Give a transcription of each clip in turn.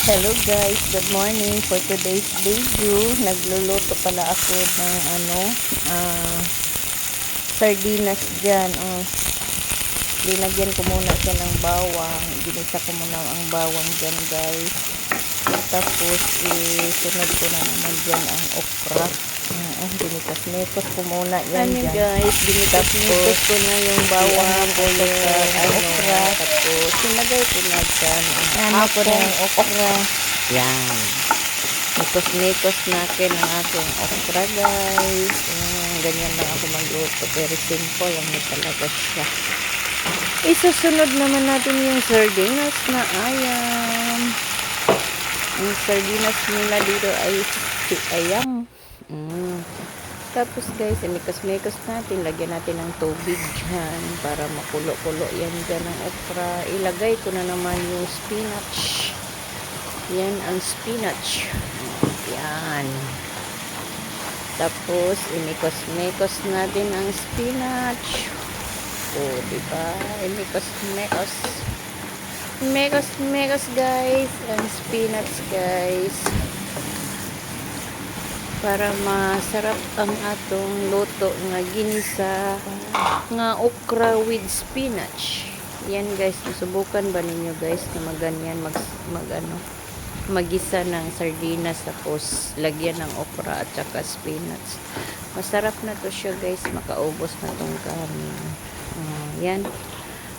Hello guys, good morning. For today's video, nagluluto pala ako ng sardinas dyan. Linagyan ko muna siya ng bawang. Ginisa ko muna ang bawang dyan guys. Tapos sunod ko na naman dyan ang okra. Binitas-nitas ko muna yan dyan. Guys, binitas-nitas ko na yung bawang ko yung okra. Tapos sinagay ko na dyan ang okra. Yan. Nikos-nikos natin ang aking okra guys. Ganyan lang ako magluto. Very simple lang na talaga siya. Isusunod naman natin yung sardinas na ayam. Ang sardinas nila dito ay ayam. Tapos guys, imikos-mikos natin. Lagyan natin ng tubig dyan para makulo-kulo yan dyan ng okra. Ilagay ko na naman yung spinach. Yan ang spinach. Yan. Tapos, imikos-mikos natin ang spinach. Diba? Imikos-mikos. Mikos-mikos guys. Ang spinach guys. Para masarap ang atong luto nga ginisa nga okra with spinach. Yan guys, subukan ba ninyo guys na maganyan magisa ng sardinas tapos lagyan ng okra at saka spinach. Masarap na to siya guys, makaubos na tong kanin. Yan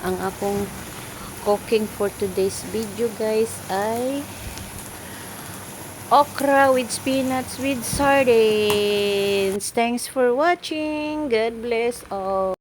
ang akong cooking for today's video guys ay okra with spinach with sardines. Thanks for watching. God bless all.